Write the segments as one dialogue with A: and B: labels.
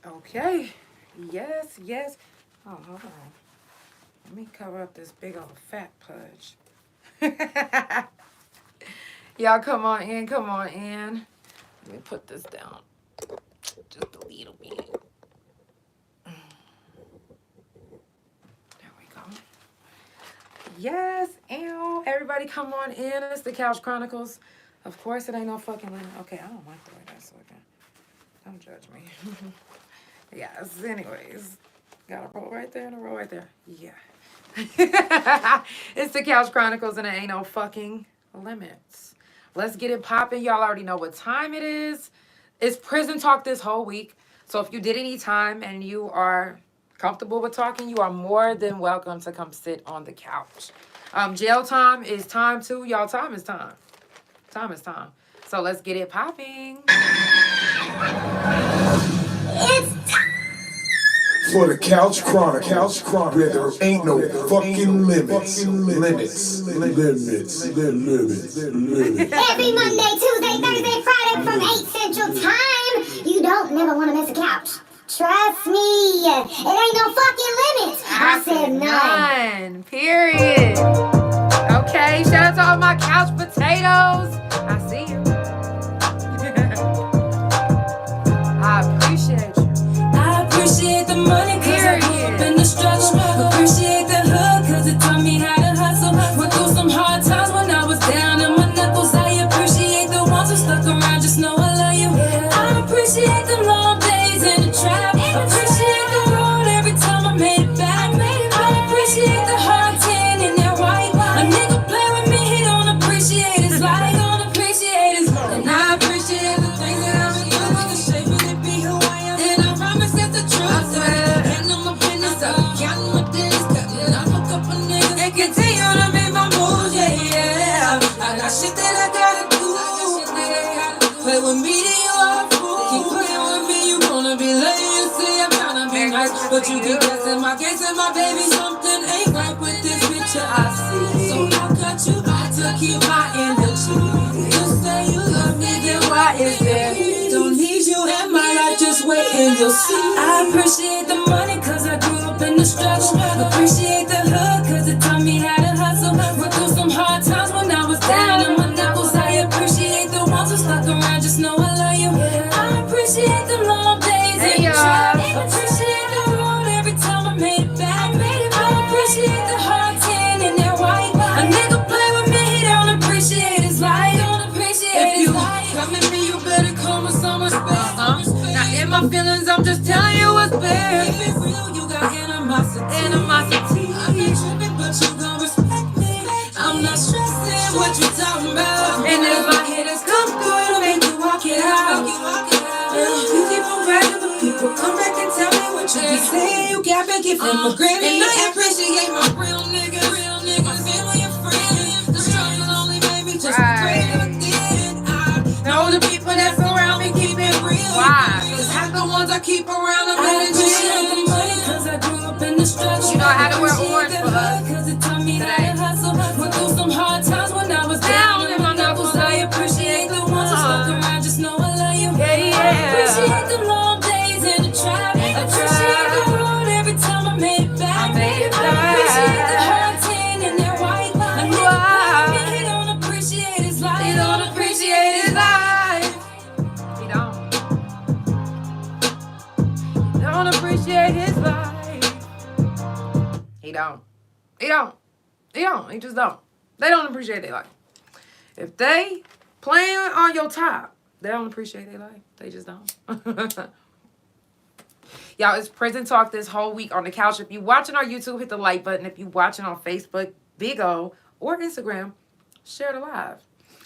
A: Okay. Yes, yes. Oh, hold on. Let me cover up this big old fat pudge. Y'all come on in, come on in. Let me put this down just a little bit. There we go. Yes, ew. Everybody come on in. It's the Couch Chronicles. Of course, it ain't no fucking limit. Okay, I don't like the way that's looking. Don't judge me. Yes, anyways. Got a roll right there and a roll right there. Yeah. It's the Couch Chronicles and it ain't no fucking limits. Let's get it popping. Y'all already know what time it is. It's prison talk this whole week. So if you did any time and you are comfortable with talking, you are more than welcome to come sit on the couch. Jail time is time too. Y'all, time is time. Time is time. So let's get it popping.
B: It's for the Couch Chronicles, where there ain't no fucking limits. Limits.
C: Every Monday, Tuesday, Thursday, Friday from 8 Central Time. You don't never want to miss a couch. Trust me, it ain't no fucking limits. I said none.
A: Period. Okay, shout out to all my couch potatoes. I see you. I appreciate you.
D: I appreciate the money cause I grew up in the struggle. Appreciate the hood cause it taught me how to hustle. Went through some hard times when I was down on my knuckles. I appreciate the ones who stuck around, just know I love you. I appreciate the long days in the trap. Appreciate the road every time I made it back. I appreciate the hard tan in that white. A nigga play with me, he don't appreciate his life. Don't appreciate his life. And I appreciate the things that I've been doing to shape me to be who I am. And I promise that's the truth. I swear. Handle my business up, counting my days, cutting off a couple niggas and continue to make my moves, yeah. I got shit that I gotta do. Play with me, then you are a fool. Keep playing with me, you wanna be lame. You say I'm tryna be nice, but you keep guessing my case and my baby. Something ain't right with this picture I see. So I cut you out to keep my energy. You say you love me, then why is there? Don't need you in my life, just wait and you'll see. I appreciate the money cause I grew up in the struggle. Appreciate the hood cause it taught me how to hustle. Went through some hard times when I was down on my knuckles. I appreciate the ones who stuck around, just know I love you. I appreciate the long days in the trap. Appreciate the road every time I made it back. I appreciate the hard tan in that white. A nigga play with me, he don't appreciate his life. Don't appreciate his life. If you come at me, you better come with some respect. Not in my feelings, I'm just telling you what's best. Keep it real, you got animosity. I'm not tripping, but you gon' respect me. I'm not stressing what you talking about. And if my haters come through, it'll make you walk it out. You keep on bragging, but people come back and tell me what you be saying. You got back it from a granny. And I appreciate my real niggas. My family and friends. The struggle only made me just greater again. I know the people that surround me keep it real.
A: Why?
D: Cause half the ones I keep around are better than cause I grew up in the struggle.
A: You know I had to wear orange for us
D: Cause it taught me how to hustle. Went through some hard times when I was down in my knuckles. I appreciate the ones who stuck around, just know I love you. I appreciate the long days in the trap. Appreciate the road every time I made it back. I appreciate the hard tan in that white. A nigga play with me, he don't appreciate his life.
A: He don't appreciate his life. He don't. He don't appreciate his life. He don't. He don't. He don't. He just don't. They don't appreciate their life. If they playing on your top, they don't appreciate their life. They just don't. Y'all, it's prison talk this whole week on the couch. If you're watching on YouTube, hit the like button. If you're watching on Facebook, Big O, or Instagram, share the live.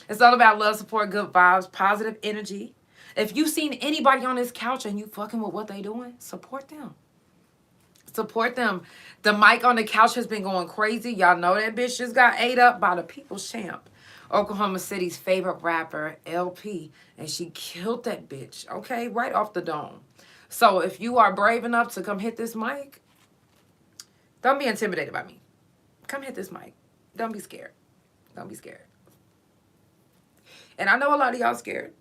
A: It's all about love, support, good vibes, positive energy. If you've seen anybody on this couch and you fucking with what they doing, support them. Support them. The mic on the couch has been going crazy. Y'all know that bitch just got ate up by the People's Champ, Oklahoma City's favorite rapper, LP. And she killed that bitch, okay? Right off the dome. So if you are brave enough to come hit this mic, don't be intimidated by me. Come hit this mic. Don't be scared. Don't be scared. And I know a lot of y'all scared.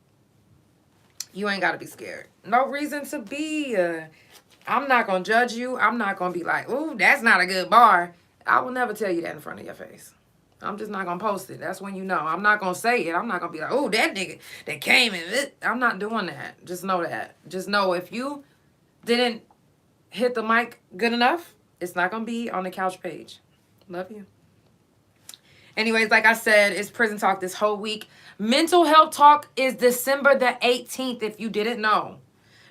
A: You ain't got to be scared. No reason to be. I'm not going to judge you. I'm not going to be like, ooh, that's not a good bar. I will never tell you that in front of your face. I'm just not going to post it. That's when you know. I'm not going to say it. I'm not going to be like, oh, that nigga that came in. I'm not doing that. Just know that. Just know if you didn't hit the mic good enough, it's not going to be on the couch page. Love you. Anyways, like I said, it's prison talk this whole week. Mental health talk is December the 18th, if you didn't know.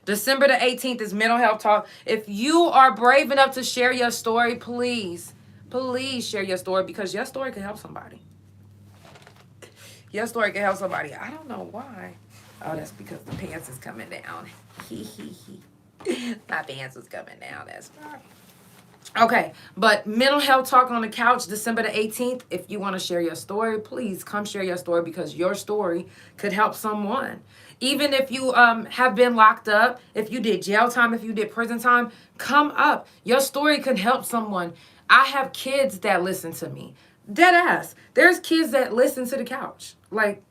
A: December the 18th is mental health talk. If you are brave enough to share your story, please share your story, because your story can help somebody. Your story can help somebody. I don't know why. Oh, that's because the pants is coming down. My pants was coming down. That's right. Okay, but mental health talk on the couch, December the 18th. If you want to share your story, please come share your story, because your story could help someone. Even if you have been locked up, if you did jail time, if you did prison time, come up. Your story could help someone. I have kids that listen to me. Dead ass. There's kids that listen to the couch. Like,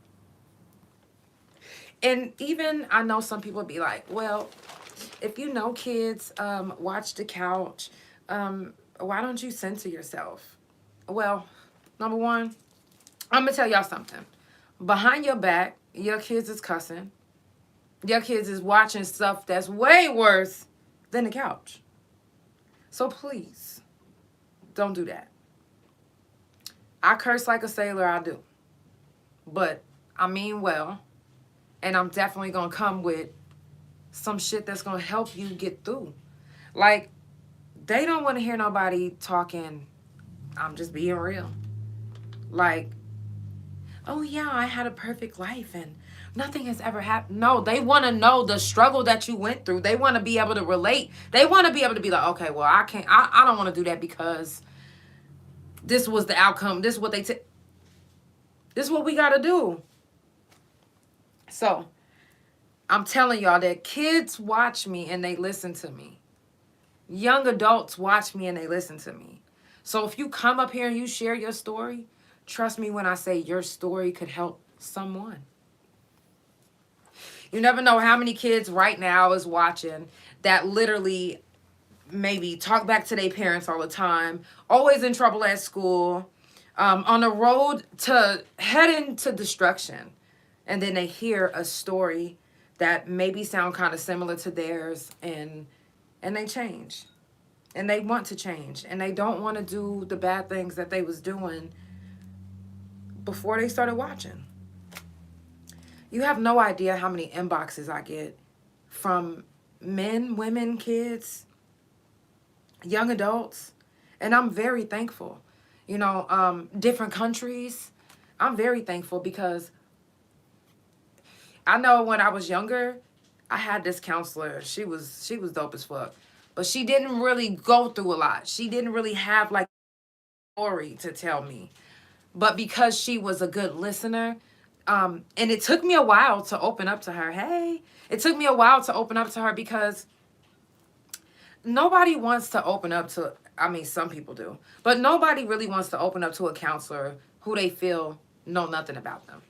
A: and even I know some people be like, well, if you know kids watch the couch, why don't you censor yourself? Well, number one, I'm gonna tell y'all something. Behind your back, your kids is cussing. Your kids is watching stuff that's way worse than the couch. So please, don't do that. I curse like a sailor, I do. But I mean well, and I'm definitely gonna come with some shit that's gonna help you get through. Like, they don't want to hear nobody talking, I'm just being real. Like, oh yeah, I had a perfect life and nothing has ever happened. No, they want to know the struggle that you went through. They want to be able to relate. They want to be able to be like, okay, well, I don't want to do that because this was the outcome. This is what this is what we got to do. So, I'm telling y'all that kids watch me and they listen to me. Young adults watch me and they listen to me. So if you come up here and you share your story, trust me when I say your story could help someone. You never know how many kids right now is watching that literally maybe talk back to their parents all the time, always in trouble at school, on the road to heading to destruction. And then they hear a story that maybe sound kind of similar to theirs, and they change. And they want to change. And they don't want to do the bad things that they was doing before they started watching. You have no idea how many inboxes I get from men, women, kids, young adults. And I'm very thankful. You know, different countries. I'm very thankful because I know when I was younger, I had this counselor. She was dope as fuck. But she didn't really go through a lot. She didn't really have like a story to tell me. But because she was a good listener, and it took me a while to open up to her. It took me a while to open up to her because nobody wants to open up to, I mean, some people do, but nobody really wants to open up to a counselor who they feel know nothing about them,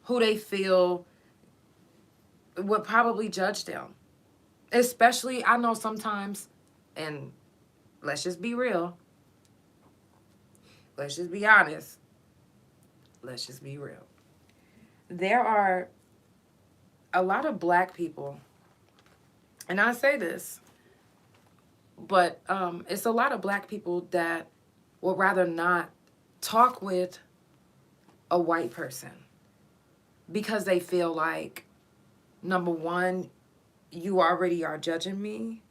A: who they feel would probably judge them. Especially, I know sometimes, and let's just be real. Let's just be honest. Let's just be real. There are a lot of black people, and I say this, but it's a lot of black people that would rather not talk with a white person because they feel like, number one, you already are judging me.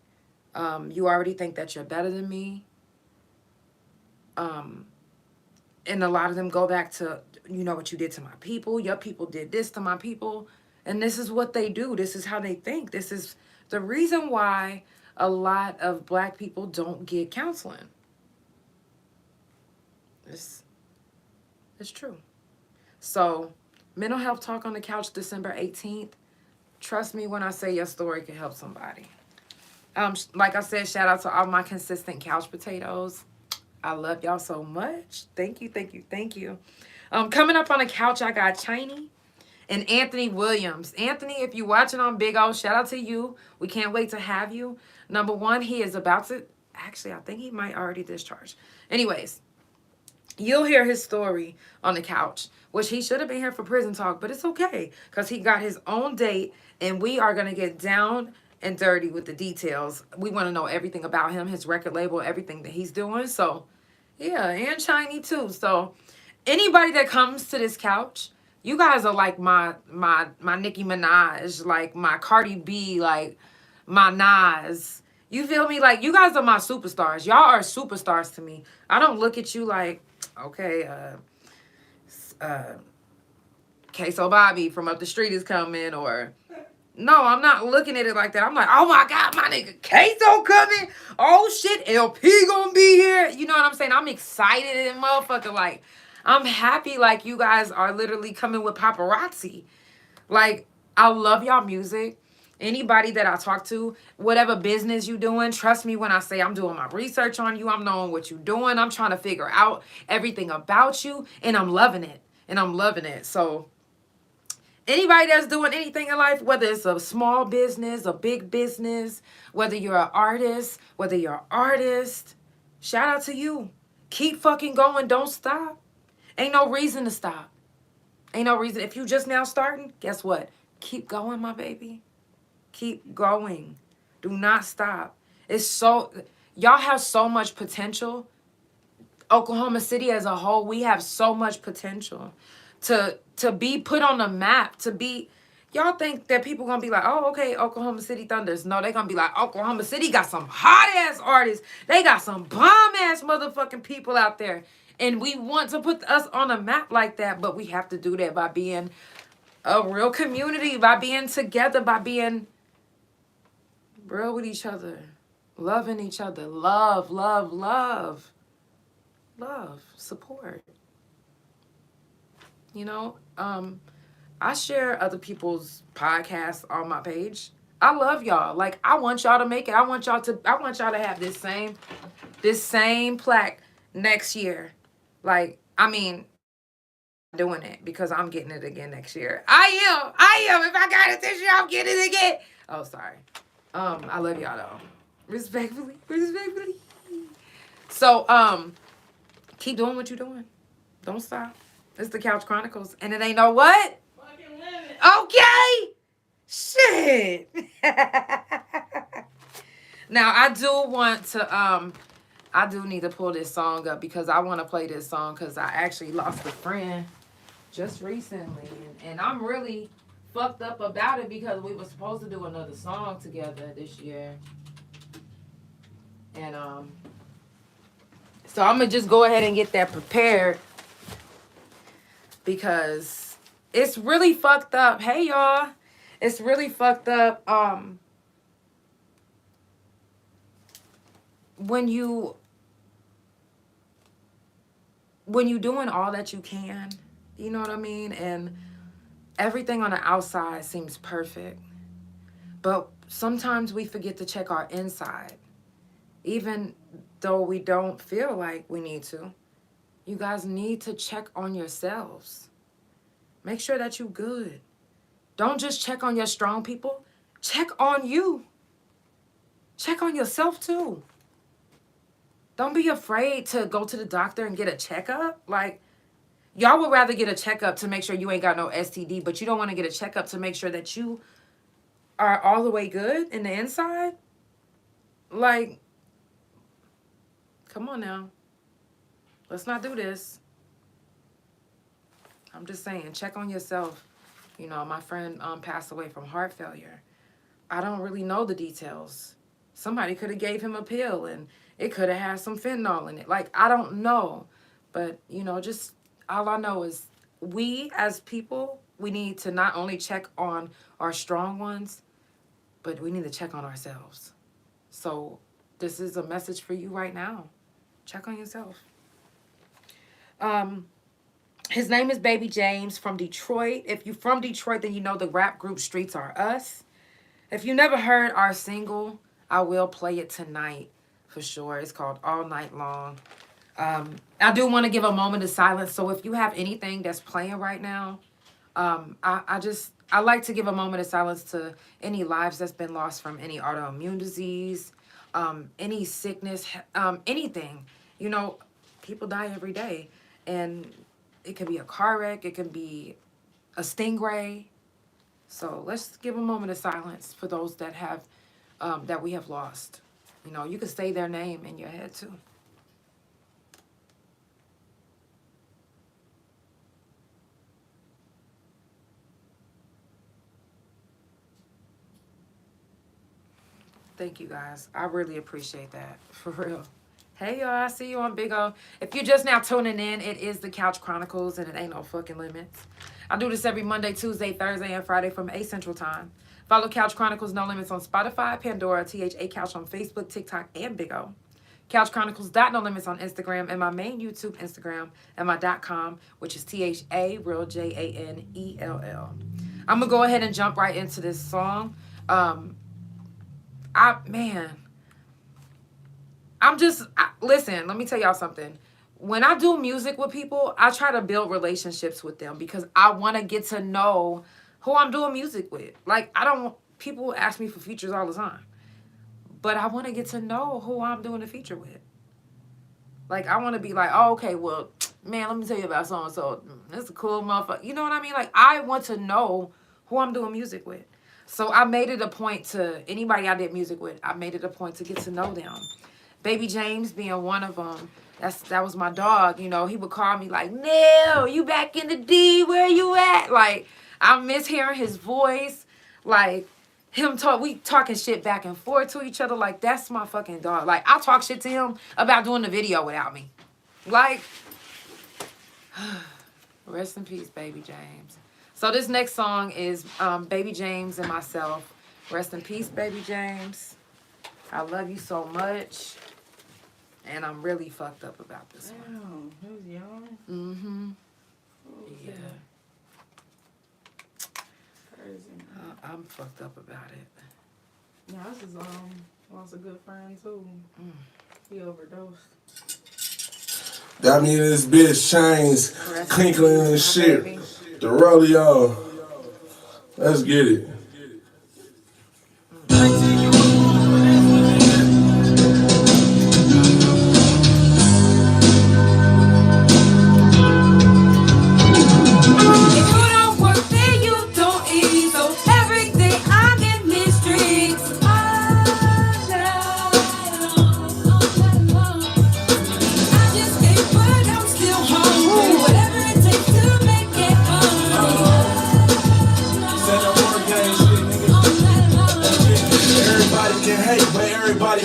A: You already think that you're better than me. And a lot of them go back to, you know what you did to my people. Your people did this to my people. And this is what they do. This is how they think. This is the reason why a lot of black people don't get counseling. It's true. So, mental health talk on the couch, December 18th. Trust me when I say your story can help somebody. Like I said, shout out to all my consistent couch potatoes. I love y'all so much. Thank you, thank you, thank you. Coming up on the couch, I got Chiny And Anthony Williams. Anthony, if you're watching on Big O, shout out to you. We can't wait to have you. Number one, he is about to, actually, I think he might already discharge. Anyways, you'll hear his story on the couch, which he should have been here for prison talk, but it's okay because he got his own date, and we are going to get down and dirty with the details. We want to know everything about him, his record label, everything that he's doing. So, yeah, and Shiny too. So, anybody that comes to this couch, you guys are like my Nicki Minaj, like my Cardi B, like my Nas. You feel me? Like, you guys are my superstars. Y'all are superstars to me. I don't look at you like, okay, Queso Bobby from up the street is coming, or no, I'm not looking at it like that. I'm like, oh my God, my nigga Queso coming. Oh shit, LP gonna be here. You know what I'm saying? I'm excited and motherfucker, like, I'm happy like you guys are literally coming with paparazzi. Like, I love y'all music. Anybody that I talk to, whatever business you doing, trust me when I say I'm doing my research on you. I'm knowing what you're doing. I'm trying to figure out everything about you, and I'm loving it. And I'm loving it. So anybody that's doing anything in life, whether it's a small business, a big business, whether you're an artist, whether you're an artist, shout out to you. Keep fucking going. Don't stop. Ain't no reason to stop. Ain't no reason. If you just now starting, guess what? Keep going, my baby. Keep going. Do not stop. It's so, y'all have so much potential. Oklahoma City as a whole, we have so much potential to be put on the map, to be, y'all think that people gonna be like, oh, okay, Oklahoma City Thunders. No, they gonna be like, Oklahoma City got some hot ass artists. They got some bomb ass motherfucking people out there. And we want to put us on a map like that, but we have to do that by being a real community, by being together, by being real with each other, loving each other, love, love, love, love, support. You know, I share other people's podcasts on my page. I love y'all. Like, I want y'all to make it. I want y'all to have this same plaque next year. Like, I mean, doing it because I'm getting it again next year. I am. If I got it this year, I'm getting it again. Oh, sorry. I love y'all though. Respectfully. So, keep doing what you're doing. Don't stop. It's the Couch Chronicles, and it ain't no what? Fucking limit. Okay. Shit. Now, I do need to pull this song up because I want to play this song because I actually lost a friend just recently, and I'm really fucked up about it because we were supposed to do another song together this year. And so I'm gonna just go ahead and get that prepared because it's really fucked up. Hey y'all, it's really fucked up. When you doing all that you can, you know what I mean, and everything on the outside seems perfect, but sometimes we forget to check our inside, even though we don't feel like we need to. You guys need to check on yourselves. Make sure that you're good. Don't just check on your strong people. Check on you. Check on yourself too. Don't be afraid to go to the doctor and get a checkup. Like, y'all would rather get a checkup to make sure you ain't got no STD, but you don't want to get a checkup to make sure that you are all the way good in the inside? Like, come on now. Let's not do this. I'm just saying, check on yourself. You know, my friend passed away from heart failure. I don't really know the details. Somebody could have gave him a pill and it could have had some fentanyl in it. Like, I don't know. But, you know, just all I know is we as people, we need to not only check on our strong ones, but we need to check on ourselves. So this is a message for you right now. Check on yourself. His name is Baby James from Detroit. If you're from Detroit, then you know the rap group Streets Are Us. If you never heard our single, I will play it tonight for sure. It's called All Night Long. I do want to give a moment of silence. So if you have anything that's playing right now, I like to give a moment of silence to any lives that's been lost from any autoimmune disease, any sickness, anything. You know, people die every day, and it could be a car wreck, it can be a stingray. So let's give a moment of silence for those that have that we have lost. You know, you can say their name in your head too. Thank you guys. I really appreciate that. For real. Hey y'all, I see you on Big O. If you're just now tuning in, it is the Couch Chronicles and it ain't no fucking limits. I do this every Monday, Tuesday, Thursday, and Friday from 8 Central Time. Follow Couch Chronicles No Limits on Spotify, Pandora, THA Couch on Facebook, TikTok, and Big O. Couch Chronicles No Limits on Instagram, and my main YouTube Instagram, and my .com, which is THA Real JANELL. I'm gonna go ahead and jump right into this song. Listen, let me tell y'all something. When I do music with people, I try to build relationships with them because I want to get to know who I'm doing music with. Like, people ask me for features all the time, but I want to get to know who I'm doing the feature with. Like, I want to be like, oh, okay, well, man, let me tell you about so-and-so. That's a cool motherfucker. You know what I mean? Like, I want to know who I'm doing music with. So I made it a point to, anybody I did music with, I made it a point to get to know them. Baby James being one of them. That was my dog, you know. He would call me like, Neil, you back in the D, where you at? Like, I miss hearing his voice. Like, we talking shit back and forth to each other. Like, that's my fucking dog. Like, I talk shit to him about doing the video without me. Like, rest in peace, Baby James. So this next song is Baby James and myself. Rest in peace, Baby James. I love you so much. And I'm really fucked up about this one.
E: Damn, he was young.
A: Mm-hmm. Yeah.
E: Crazy.
A: I'm fucked up about it.
E: Yeah, this is once a good friend too. He overdosed.
F: Got me in this bitch, chains, clinkling and shit.
A: Baby.
F: The rodeo. Let's get it.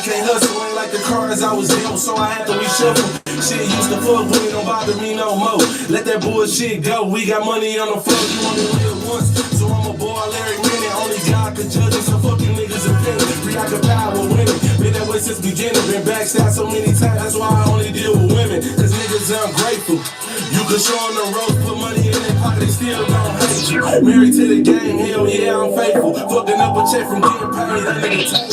G: Can't hustle, ain't like the cars I was dealt, so I had to reshuffle. Shit used to fuck with me, don't bother me no more. Let that bullshit go, we got money on the floor, you only live once. So I'm a boy, Larry Minute, only God can judge me, so fucking niggas opinion. Preoccupied with women, been that way since beginning. Been backstabbed so many times, that's why I only deal with women. Cause niggas ungrateful. You can show them the road, put money in their pocket, they still gon' hate you. Married to the game, hell yeah, I'm faithful. Fucking up a check from getting paid, that nigga take.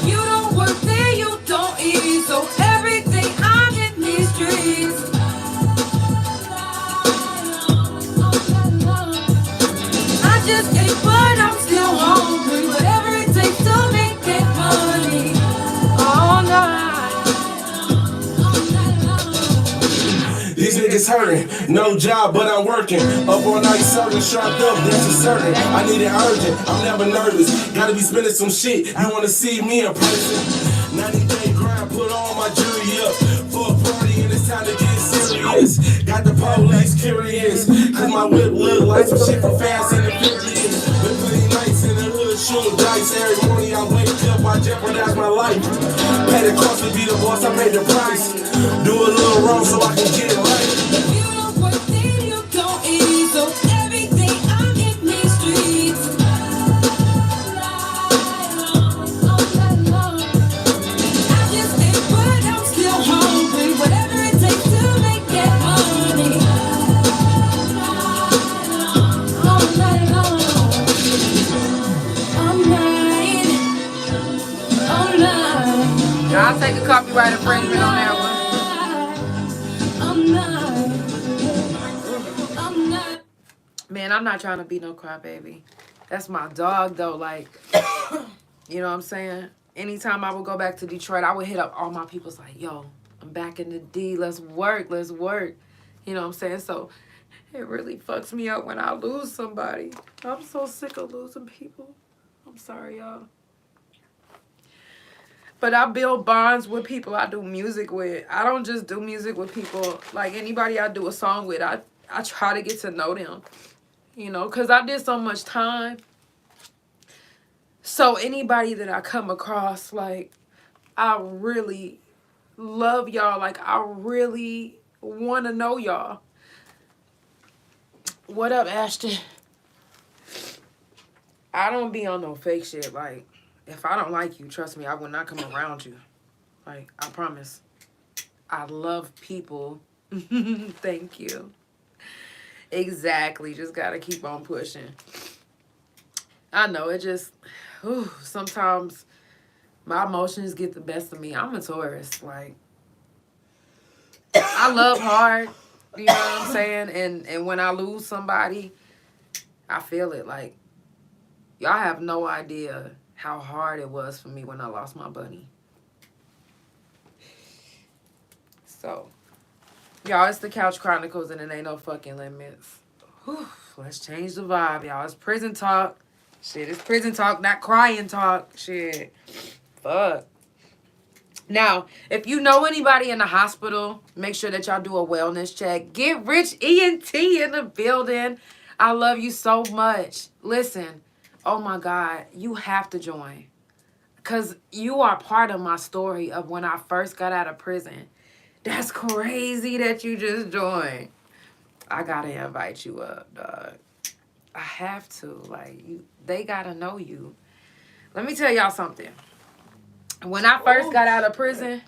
D: You don't work there, you don't eat, so everything I'm in these streets. I just ate, but I'm still hungry. Whatever it takes to make that money. All night.
G: These niggas hurting, no job, but I'm working. Up all night serving, strapped up, that's a certain. I need it urgent, I'm never nervous. Gotta be spending some shit, you wanna see me in person. 90-day grind, put all my jury up. For a party and it's time to get serious. Got the police curious, cause my whip look like some shit from Fast and the Furious. Been plenty nights in the hood, shooting dice. Every morning I wake up, I jeopardize my life. Pay the cost to be the boss, I paid the price. Do a little wrong so I can get it right.
D: You don't work there, you don't eat, so everything I'm in these streets.
A: I'll take a copyright infringement on that one. man, I'm not trying to be no crybaby. That's my dog, though. Like, you know what I'm saying? Anytime I would go back to Detroit, I would hit up all my people's like, yo, I'm back in the D. Let's work. Let's work. You know what I'm saying? So it really fucks me up when I lose somebody. I'm so sick of losing people. I'm sorry, y'all. But I build bonds with people I do music with. I don't just do music with people. Like, anybody I do a song with, I try to get to know them. You know, because I did so much time. So anybody that I come across, like, I really love y'all. Like, I really want to know y'all. What up, Ashton? I don't be on no fake shit. Like, if I don't like you, trust me, I will not come around you. Like, I promise. I love people. Thank you. Exactly. Just gotta keep on pushing. I know, it just, sometimes my emotions get the best of me. I'm a Taurus. Like, I love hard. You know what I'm saying? And when I lose somebody, I feel it. Like, y'all have no idea how hard it was for me when I lost my bunny. So, y'all, it's the Couch Chronicles and it ain't no fucking limits. Whew, let's change the vibe, y'all. It's prison talk. Shit, it's prison talk, not crying talk. Shit. Fuck. Now, if you know anybody in the hospital, make sure that y'all do a wellness check. Get Rich ENT in the building. I love you so much. Listen, oh my God, you have to join. Because you are part of my story of when I first got out of prison. That's crazy that you just joined. I got to invite you up, dog. I have to. Like, they got to know you. Let me tell y'all something. When I first got out of prison,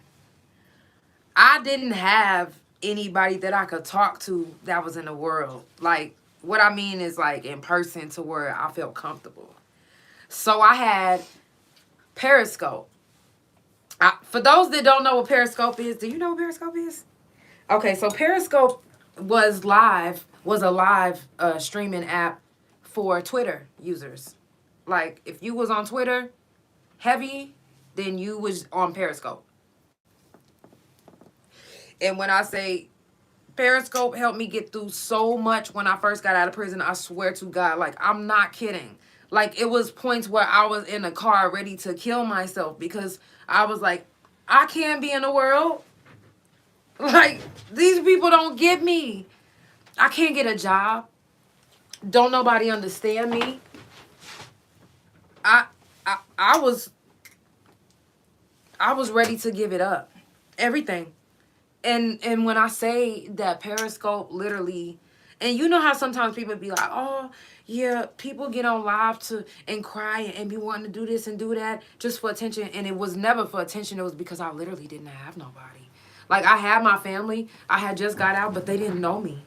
A: I didn't have anybody that I could talk to that was in the world. Like, what I mean is, like, in person to where I felt comfortable. So I had Periscope. For those that don't know what Periscope is, do you know what Periscope is? Okay, so Periscope was a live streaming app for Twitter users. Like, if you was on Twitter heavy, then you was on Periscope. And when I say Periscope helped me get through so much when I first got out of prison, I swear to God, like, I'm not kidding. Like, it was points where I was in a car ready to kill myself because I was like, I can't be in the world. Like, these people don't get me. I can't get a job. Don't nobody understand me. I was ready to give it up. Everything. And when I say that Periscope literally, and you know how sometimes people be like, oh, yeah, people get on live and cry and be wanting to do this and do that just for attention. And it was never for attention. It was because I literally didn't have nobody. Like, I had my family. I had just got out, but they didn't know me.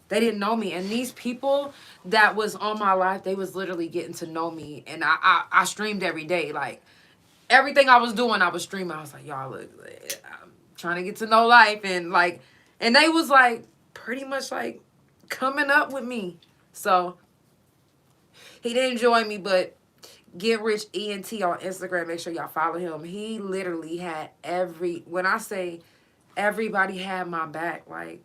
A: They didn't know me. And these people that was on my life, they was literally getting to know me. And I streamed every day. Like, everything I was doing, I was streaming. I was like, y'all, look, I'm trying to get to know life. And, like, and they was, like, pretty much, like, coming up with me. So, he didn't join me, but Get Rich ENT on Instagram. Make sure y'all follow him. He literally had when I say everybody had my back, like,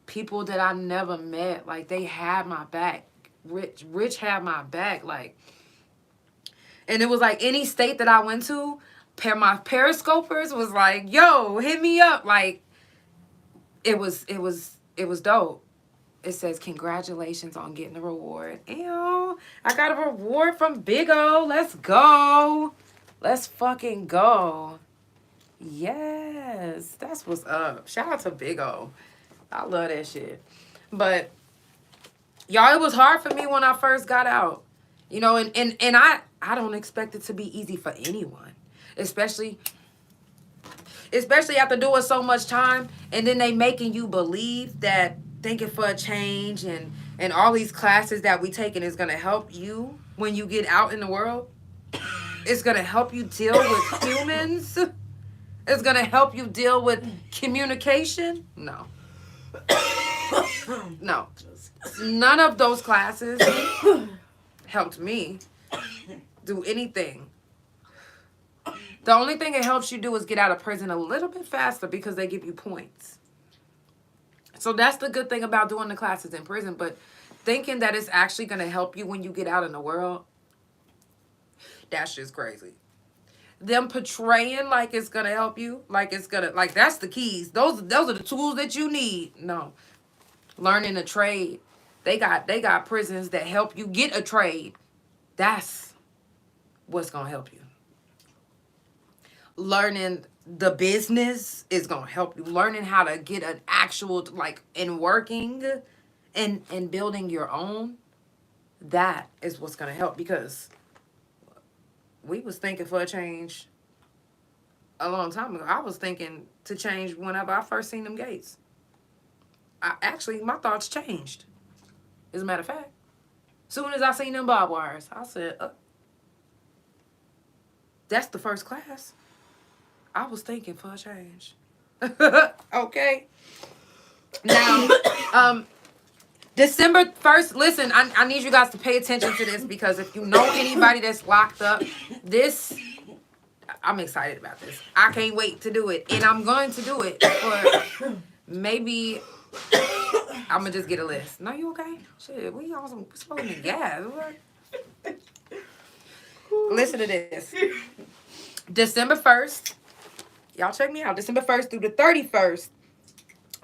A: people that I never met, like, they had my back. Rich had my back, like, and it was like any state that I went to, my Periscopers was like, yo, hit me up. Like, it was dope. It says, congratulations on getting the reward. Ew, I got a reward from Big O. Let's go. Let's fucking go. Yes, that's what's up. Shout out to Big O. I love that shit. But, y'all, it was hard for me when I first got out. You know, and I don't expect it to be easy for anyone. Especially after doing so much time, and then they making you believe that thinking for a change and all these classes that we taking is going to help you when you get out in the world. It's going to help you deal with humans. It's going to help you deal with communication. No. No. None of those classes helped me do anything. The only thing it helps you do is get out of prison a little bit faster because they give you points. So that's the good thing about doing the classes in prison. But thinking that it's actually going to help you when you get out in the world, that's just crazy. Them portraying like it's going to help you, like it's going to, like that's the keys. Those are the tools that you need. No. Learning a trade. They got prisons that help you get a trade. That's what's going to help you. Learning the business is going to help you. Learning how to get an actual, like, in working and building your own, that is what's going to help. Because we was thinking for a change a long time ago. I was thinking to change whenever I first seen them gates. My thoughts changed. As a matter of fact, soon as I seen them barbed wires, I said, that's the first class. I was thinking for a change. Okay. Now, December 1st, listen, I need you guys to pay attention to this because if you know anybody that's locked up, I'm excited about this. I can't wait to do it. And I'm going to do it for maybe, I'm going to just get a list. No, you okay? Shit, we on some smoking gas. Listen to this. December 1st. Y'all check me out. December 1st through the 31st.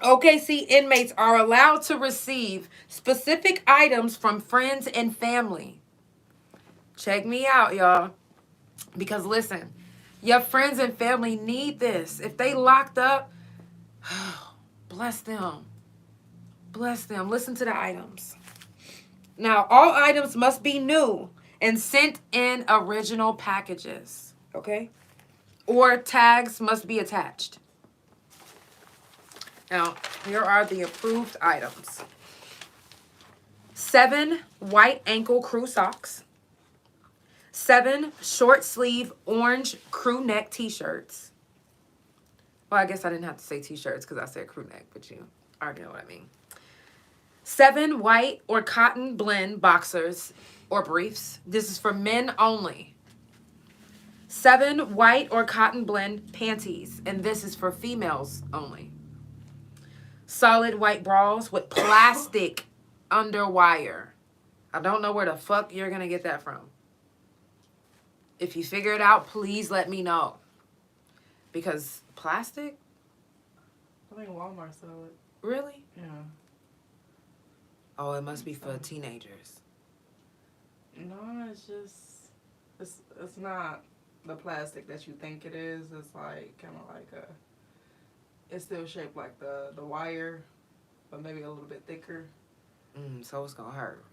A: OKC inmates are allowed to receive specific items from friends and family. Check me out, y'all. Because listen, your friends and family need this. If they locked up, bless them. Bless them. Listen to the items. Now, all items must be new and sent in original packages. Okay? Or tags must be attached. Now, here are the approved items. 7 white ankle crew socks. 7 short sleeve orange crew neck t-shirts. Well, I guess I didn't have to say t-shirts because I said crew neck, but you already know what I mean. 7 white or cotton blend boxers or briefs. This is for men only. 7 white or cotton blend panties, and this is for females only. Solid white bras with plastic underwire. I don't know where the fuck you're going to get that from. If you figure it out, please let me know. Because plastic?
E: I think Walmart sell it.
A: Really?
E: Yeah.
A: Oh, it must be for teenagers.
E: No, it's just, it's not the plastic that you think it is. It's like, kind of like it's still shaped like the wire, but maybe a little bit thicker.
A: So it's going to hurt.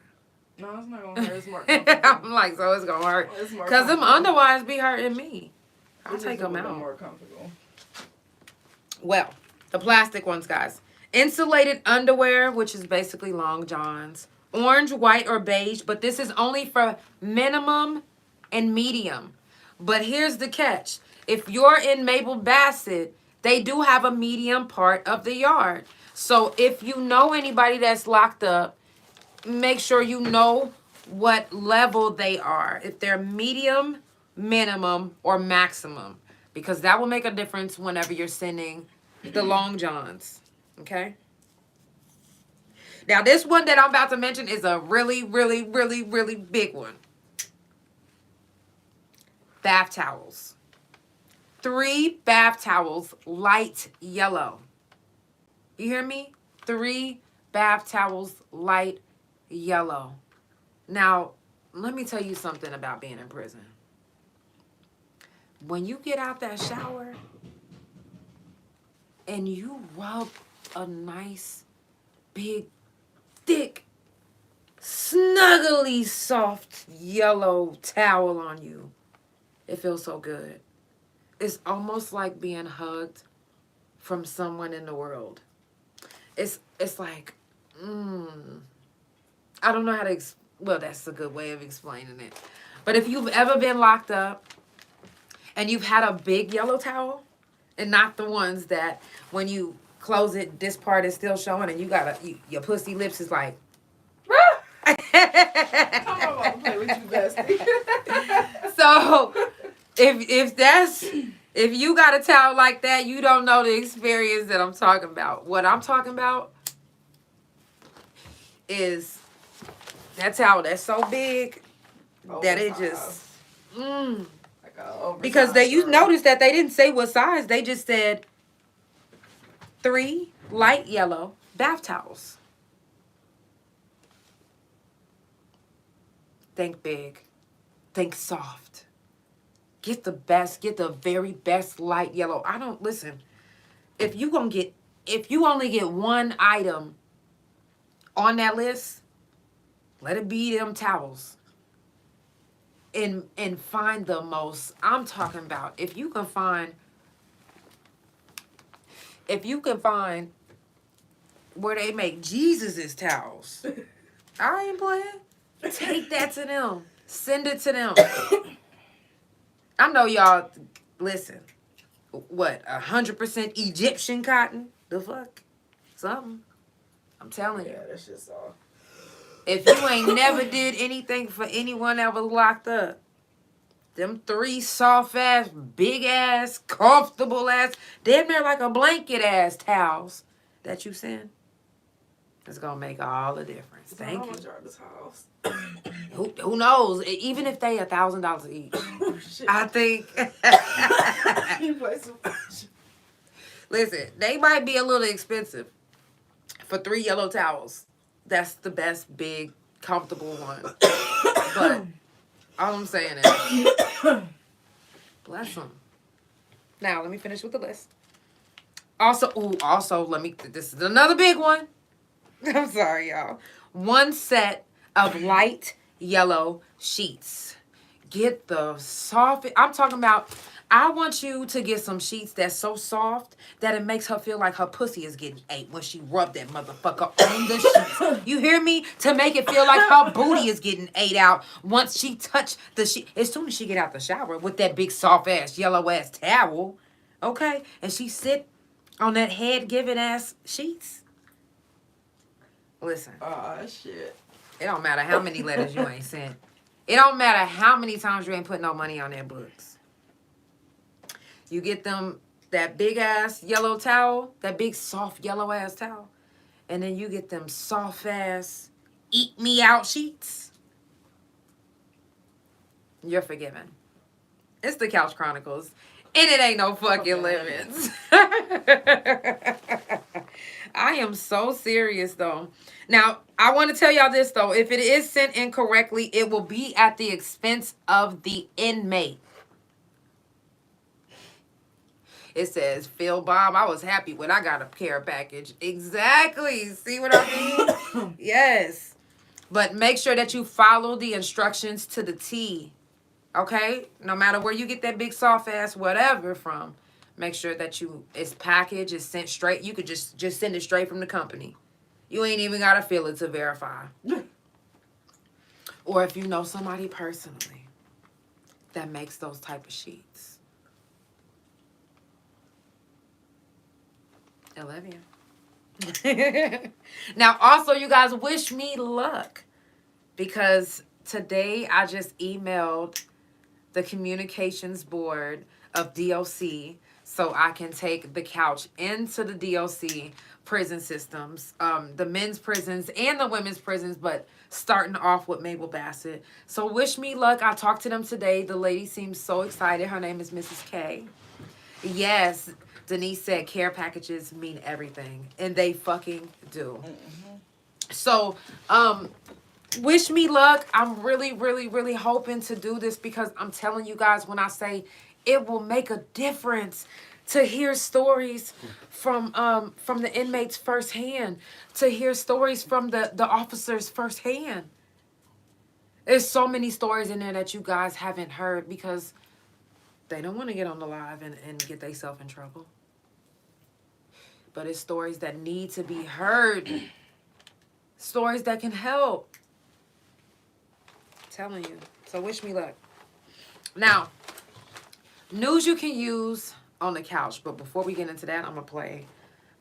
E: No, it's not going to hurt. It's more comfortable.
A: I'm like, so it's going to hurt.
E: It's more
A: Because them
E: comfortable.
A: underwires be hurting me. I'll
E: It's
A: take
E: just a
A: them
E: little bit
A: out.
E: more comfortable.
A: Well, the plastic ones, guys. Insulated underwear, which is basically long johns. Orange, white, or beige, but this is only for minimum and medium. But here's the catch. If you're in Mabel Bassett, they do have a medium part of the yard. So if you know anybody that's locked up, make sure you know what level they are. If they're medium, minimum, or maximum. Because that will make a difference whenever you're sending the long johns. Okay? Now, this one that I'm about to mention is a really, really, really, really big one. Bath towels. 3 bath towels, light yellow. You hear me? 3 bath towels, light yellow. Now, let me tell you something about being in prison. When you get out that shower and you rub a nice, big, thick, snuggly, soft yellow towel on you, it feels so good. It's almost like being hugged from someone in the world. It's like, I don't know how to, well, that's a good way of explaining it. But if you've ever been locked up and you've had a big yellow towel, and not the ones that when you close it, this part is still showing, and you got your pussy lips is like.
E: I'm about to play with you, bestie.
A: So if you got a towel like that, you don't know the experience that I'm talking about. What I'm talking about is that towel that's so big that it just because you notice that they didn't say what size, they just said 3 light yellow bath towels. Think big. Think soft. Get the best. Get the very best light yellow. Listen. If you only get one item on that list, let it be them towels. And find the most. I'm talking about if you can find where they make Jesus's towels. I ain't playing. Take that to them. Send it to them. I know y'all, listen, what, 100% Egyptian cotton? The fuck? Something. I'm telling you.
E: Yeah, that's just all.
A: If you ain't never did anything for anyone that was locked up, them 3 soft-ass, big-ass, comfortable-ass, damn near like a blanket-ass towels that you send, it's going to make all the difference. Thank you.
E: How much are this house?
A: Who knows? Even if they $1,000 each, I think.
E: You play some.
A: Listen, they might be a little expensive for 3 yellow towels. That's the best, big, comfortable one. But all I'm saying is, bless them. Now let me finish with the list. Also, this is another big one. I'm sorry, y'all. 1 set of light yellow sheets. Get the soft. I'm talking about, I want you to get some sheets that's so soft that it makes her feel like her pussy is getting ate when she rubbed that motherfucker on the sheets. You hear me? To make it feel like her booty is getting ate out once she touch the sheet. As soon as she get out the shower with that big soft ass, yellow ass towel, okay? And she sit on that head giving ass sheets. Listen.
E: Shit.
A: It don't matter how many letters you ain't sent. It don't matter how many times you ain't put no money on their books. You get them that big ass yellow towel, that big soft yellow ass towel, and then you get them soft ass eat me out sheets. You're forgiven. It's the Couch Chronicles, and it ain't no fucking limits. I am so serious though. Now, I want to tell y'all this though. If it is sent incorrectly, it will be at the expense of the inmate. It says, Phil Bomb, I was happy when I got a care package. Exactly. See what I mean? Yes. But make sure that you follow the instructions to the T. Okay? No matter where you get that big soft ass whatever from, make sure that it's packaged, it's sent straight. You could just send it straight from the company. You ain't even got to feel it to verify. Or if you know somebody personally that makes those type of sheets. I love you. Now, also, you guys wish me luck. Because today I just emailed the communications board of DOC so I can take the couch into the DOC prison systems, the men's prisons and the women's prisons, but starting off with Mabel Bassett. So wish me luck. I talked to them today. The lady seems so excited. Her name is Mrs. K. Yes, Denise said care packages mean everything, and they fucking do. Mm-hmm. So, wish me luck. I'm really, really, really hoping to do this because I'm telling you guys when I say it will make a difference to hear stories from the inmates firsthand, to hear stories from the officers firsthand. There's so many stories in there that you guys haven't heard because they don't want to get on the live and get themselves in trouble. But it's stories that need to be heard. Stories that can help. I'm telling you. So wish me luck. Now, news you can use on the couch. But before we get into that, I'm going to play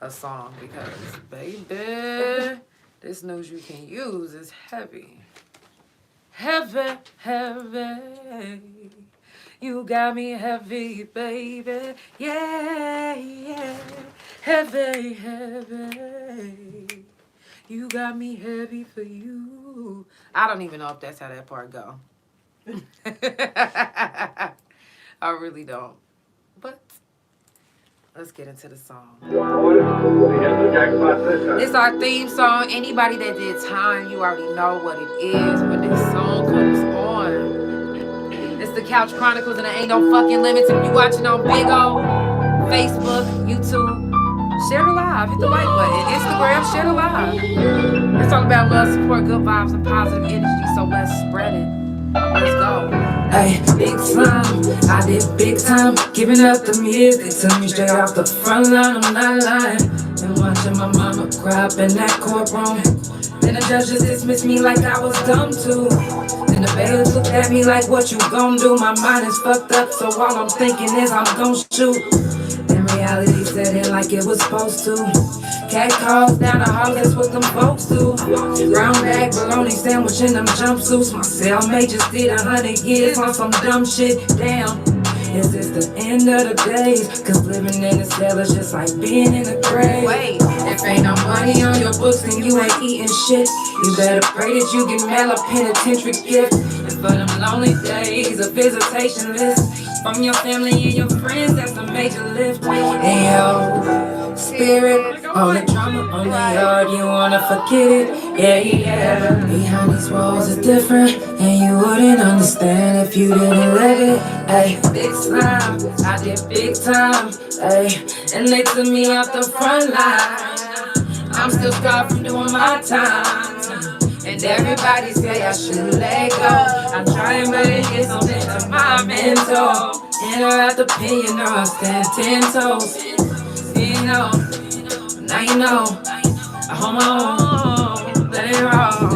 A: a song because, baby, this news you can use is heavy. Heavy, heavy. You got me heavy, baby. Yeah, yeah. Heavy, heavy. You got me heavy for you. I don't even know if that's how that part go. I really don't. But let's get into the song. It's our theme song. Anybody that did time, you already know what it is when this song comes on. It's the Couch Chronicles and there ain't no fucking limits. If you watching on Big O, Facebook, YouTube, share the live. Hit the like button. Instagram, share the live. It's all about love, support, good vibes, and positive energy. So let's spread it. Let's go.
D: Ay, big time, I did big time. Giving up the years, they took me straight off the front line. I'm not lying. And watching my mama cry up in that courtroom. Then the judges dismissed me like I was dumb too. Then the bailiff looked at me like, what you gon' do? My mind is fucked up, so all I'm thinking is I'm gon' shoot. Then reality set in like it was supposed to. Cat calls down the hall, that's what them folks do. Brown bag, bologna sandwich in them jumpsuits. My cellmate just did 100 years on some dumb shit. Damn, is this the end of the days? Cause living in a cell is just like being in a grave.
A: Wait.
D: If ain't no money on your books, then you ain't eating shit. You better pray that you get mail a penitentiary gift. And for them lonely days, a visitation list from your family and your friends, that's a major lift. And yo, spirit, all the drama on the yard, you wanna forget it. Yeah, yeah. Behind these walls are different, and you wouldn't understand if you didn't live it. Ay, big time, I did big time. Ay, and they took me off the front line. I'm still scarred from doing my time. And everybody say I should let go. I'm trying, but it gets something to my mental. In or out the pen, you know I stand 10 toes. You know, now you know. I hold my own, let it roll.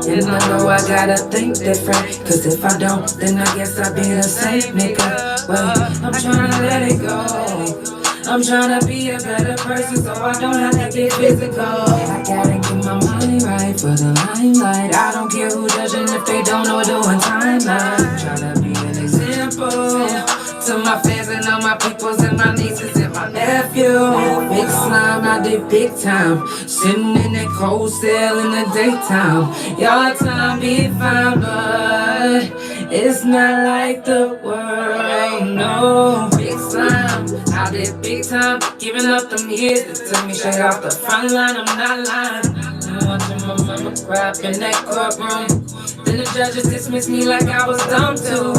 D: And I know I gotta think different. Cause if I don't, then I guess I be the same nigga. Wait, I'm trying to let it go. I'm tryna be a better person so I don't have to get physical. I gotta get my money right for the limelight. I don't care who judging if they don't know doing timeline. Tryna be an example to my fans and all my peoples and my nieces and my nephew. Big slime, I did big time. Sitting in that cold cell in the daytime. Your time be fine, but it's not like the world, no. Big slime, I did big time. Giving up them years that took me straight off the front line, I'm not lying. I'm watching my mama cry up in that courtroom. Then the judges dismissed me like I was dumb too.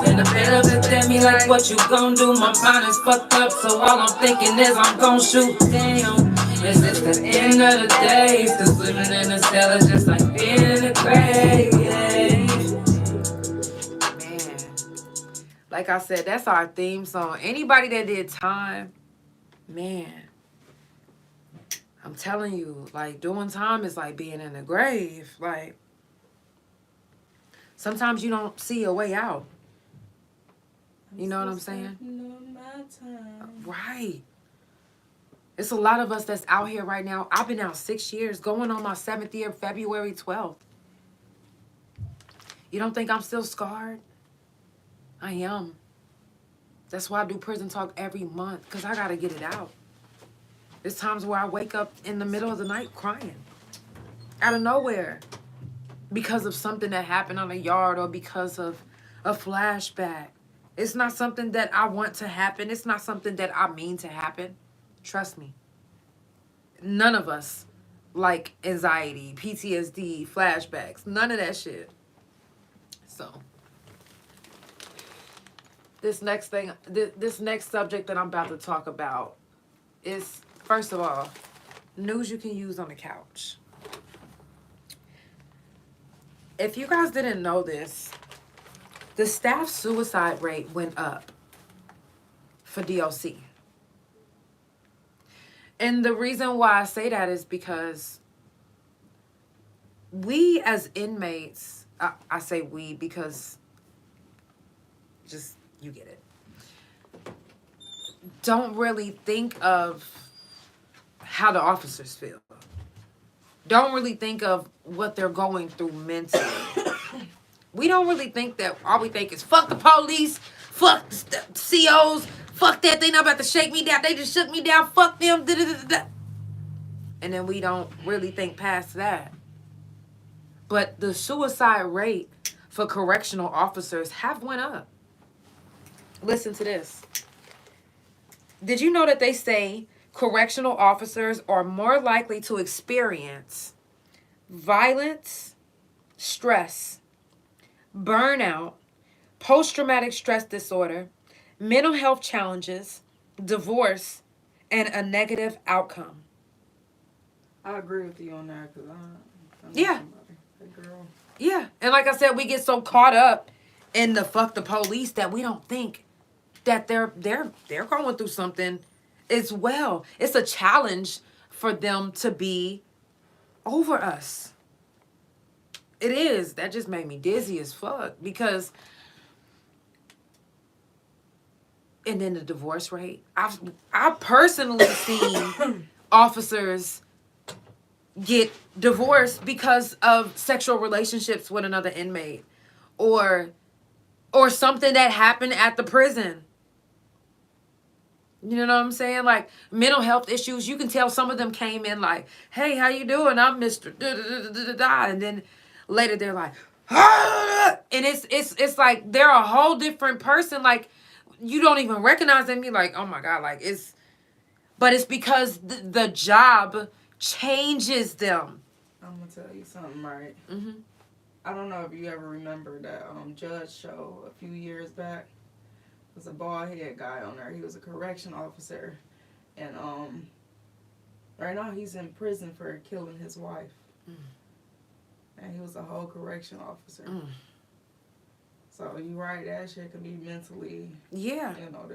D: Then the bailiff looked at me like, what you gon' do? My mind is fucked up, so all I'm thinking is I'm gon' shoot. Damn, is this the end of the days? Cause living in a cell is just like being in a grave.
A: Man, like I said, that's our theme song. Anybody that did time, man, I'm telling you, like, doing time is like being in a grave. Like, sometimes you don't see a way out. You know what I'm saying? Right. It's a lot of us that's out here right now. I've been out 6 years, going on my 7th year, February 12th. You don't think I'm still scarred? I am. That's why I do prison talk every month, because I got to get it out. There's times where I wake up in the middle of the night crying. Out of nowhere. Because of something that happened on the yard or because of a flashback. It's not something that I want to happen. It's not something that I mean to happen. Trust me. None of us like anxiety, PTSD, flashbacks. None of that shit. So, this next subject that I'm about to talk about is, first of all, news you can use on the couch. If you guys didn't know this, the staff suicide rate went up for DOC. And the reason why I say that is because we as inmates, I say we because just, you get it, don't really think of how the officers feel. Don't really think of what they're going through mentally. We don't really think that. All we think is fuck the police, fuck the COs, fuck that. They not about to shake me down. They just shook me down. Fuck them. Da, da, da, da. And then we don't really think past that. But the suicide rate for correctional officers have went up. Listen to this. Did you know that they say correctional officers are more likely to experience violence, stress, burnout, post-traumatic stress disorder, mental health challenges, divorce, and a negative outcome?
E: I agree with you on that because I know
A: Yeah.
E: somebody, that girl.
A: Yeah. And like I said, we get so caught up in the fuck the police that we don't think that they're going through something as well. It's a challenge for them to be over us. It is. That just made me dizzy as fuck because, and then the divorce rate. I've personally seen officers get divorced because of sexual relationships with another inmate or something that happened at the prison. You know what I'm saying? Like mental health issues. You can tell some of them came in like, hey, how you doing? I'm Mr. Da, da, da, da, da, da. And then later they're like, ah! And it's like they're a whole different person. Like you don't even recognize them. You're like, oh my God, like but it's because the job changes them.
E: I'm gonna tell you something, right?
A: Mm-hmm.
E: I don't know if you ever remember that Judge show a few years back. Was a bald head guy on there. He was a correction officer, and right now he's in prison for killing his wife. And he was a whole correction officer. So you're right, that shit can be mentally.
A: Yeah.
E: You know,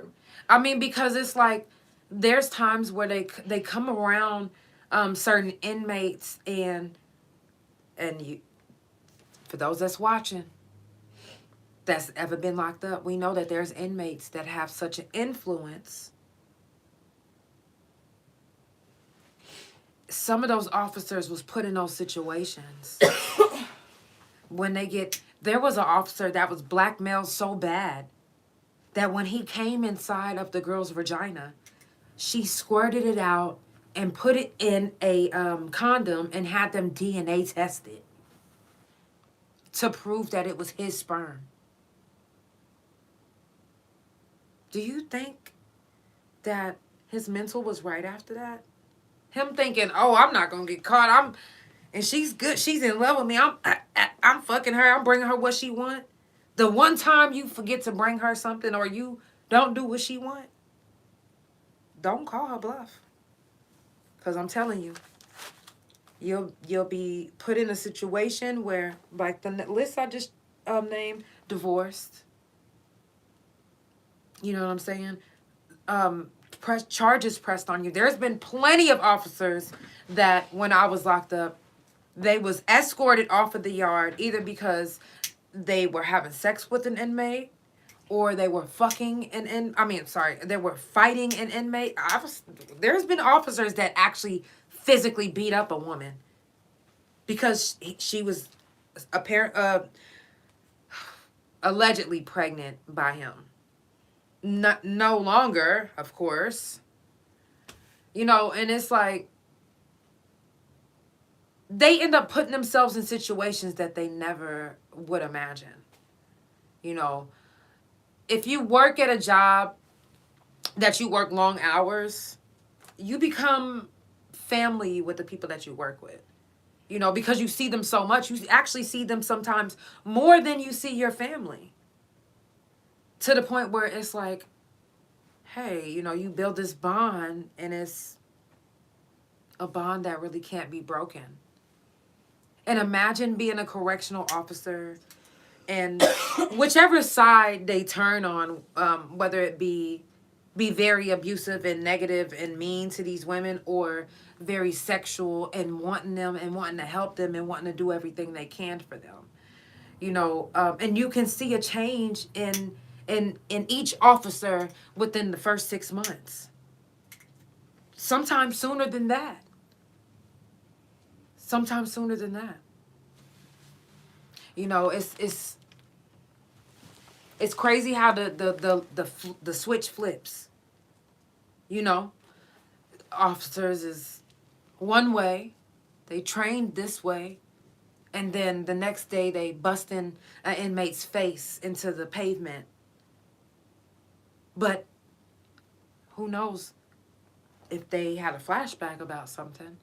A: I mean, because it's like there's times where they come around certain inmates and you, for those that's watching, that's ever been locked up, we know that there's inmates that have such an influence. Some of those officers was put in those situations. When there was an officer that was blackmailed so bad that when he came inside of the girl's vagina, she squirted it out and put it in a condom and had them DNA tested to prove that it was his sperm. Do you think that his mental was right after that? Him thinking, oh, I'm not going to get caught. And she's good. She's in love with me. I'm fucking her. I'm bringing her what she want. The one time you forget to bring her something or you don't do what she want, don't call her bluff. Because I'm telling you, you'll be put in a situation where, like the list I just named, divorced. You know what I'm saying? Charges pressed on you. There's been plenty of officers that when I was locked up, they was escorted off of the yard either because they were having sex with an inmate or they were fucking they were fighting an inmate. There's been officers that actually physically beat up a woman because she was allegedly pregnant by him. No longer, of course. You know, and it's like they end up putting themselves in situations that they never would imagine. You know, if you work at a job that you work long hours, you become family with the people that you work with. You know, because you see them so much, you actually see them sometimes more than you see your family. To the point where it's like, hey, you know, you build this bond and it's a bond that really can't be broken. And imagine being a correctional officer and whichever side they turn on, whether it be very abusive and negative and mean to these women or very sexual and wanting them and wanting to help them and wanting to do everything they can for them. You know, and you can see a change in each officer within the first 6 months. sometimes sooner than that. Sometimes sooner than that. You know, it's crazy how the switch flips. You know, officers is one way, they trained this way, and then the next day they bust in an inmate's face into the pavement. But who knows if they had a flashback about something.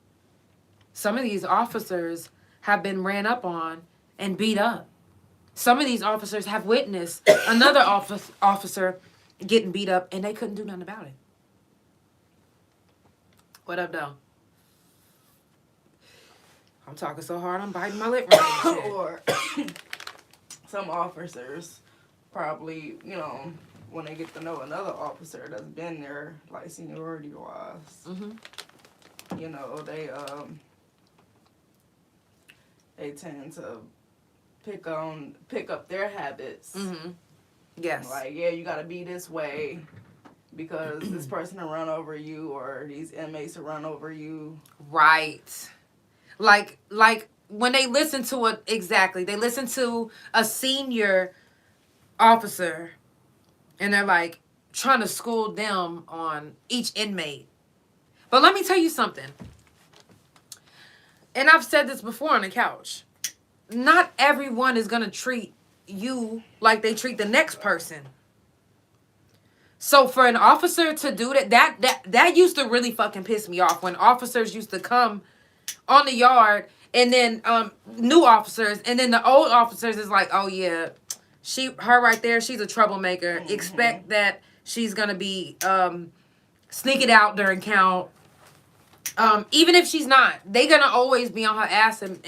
A: Some of these officers have been ran up on and beat up. Some of these officers have witnessed another officer getting beat up, and they couldn't do nothing about it. What up, though? I'm talking so hard, I'm biting my lip right now.
E: Or some officers probably, you know, when they get to know another officer that's been there, like seniority-wise, you know, they tend to pick up their habits.
A: Yes.
E: Like, yeah, you gotta be this way because this person will run over you, or these inmates will run over you.
A: Right. Like when they listen to it, exactly. They listen to a senior officer and they're like trying to school them on each inmate. But let me tell you something. And I've said this before on the couch. Not everyone is going to treat you like they treat the next person. So for an officer to do that used to really fucking piss me off when officers used to come on the yard and then new officers, and then the old officers is like, oh yeah, her right there, she's a troublemaker. Expect that she's going to be sneaking out during count. Even if she's not, they going to always be on her ass and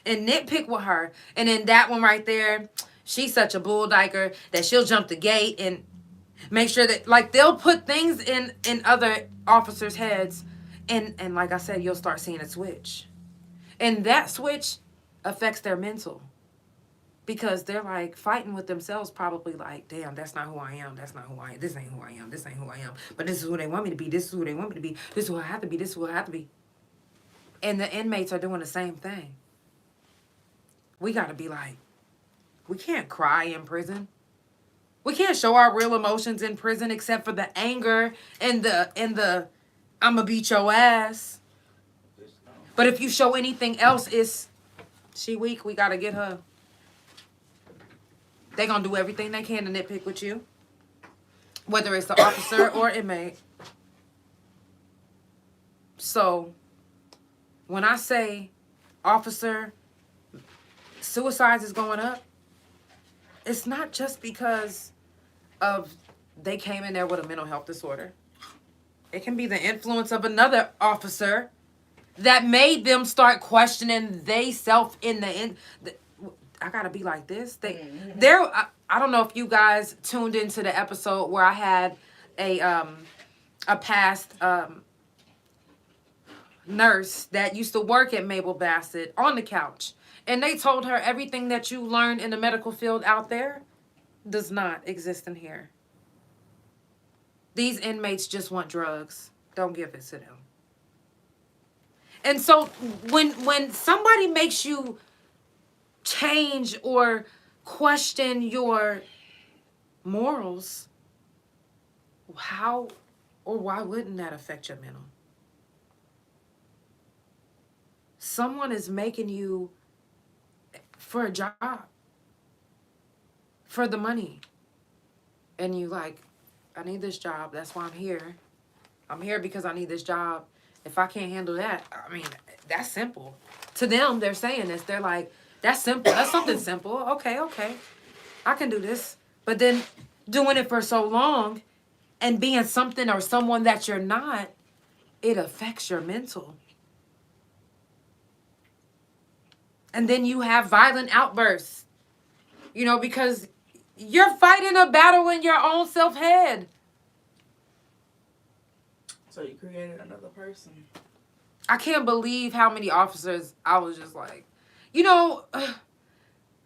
A: nitpick with her. And then that one right there, she's such a bull dyker that she'll jump the gate and make sure that, like, they'll put things in other officers' heads. And like I said, you'll start seeing a switch. And that switch affects their mental. Because they're, like, fighting with themselves, probably like, damn, that's not who I am. That's not who I am. This ain't who I am. This ain't who I am. But this is who they want me to be. This is who they want me to be. This is who I have to be. This is who I have to be. And the inmates are doing the same thing. We got to be like, we can't cry in prison. We can't show our real emotions in prison except for the anger and the I'ma beat your ass. But if you show anything else, it's she weak, we got to get her. They going to do everything they can to nitpick with you. Whether it's the officer or inmate. So, when I say officer suicides is going up, it's not just because of they came in there with a mental health disorder. It can be the influence of another officer that made them start questioning they self in the end. I gotta be like this. I don't know if you guys tuned into the episode where I had a past nurse that used to work at Mabel Bassett on the couch. And they told her everything that you learned in the medical field out there does not exist in here. These inmates just want drugs. Don't give it to them. And so when somebody makes you change or question your morals, how or why wouldn't that affect your mental? Someone is making you for a job, for the money. And you like, I need this job. That's why I'm here. I'm here because I need this job. If I can't handle that, I mean, that's simple. To them, they're saying this. They're like, that's simple. That's something simple. Okay. I can do this. But then doing it for so long and being something or someone that you're not, it affects your mental. And then you have violent outbursts, you know, because you're fighting a battle in your own self-head.
E: So you created another person.
A: I can't believe how many officers I was just like, you know,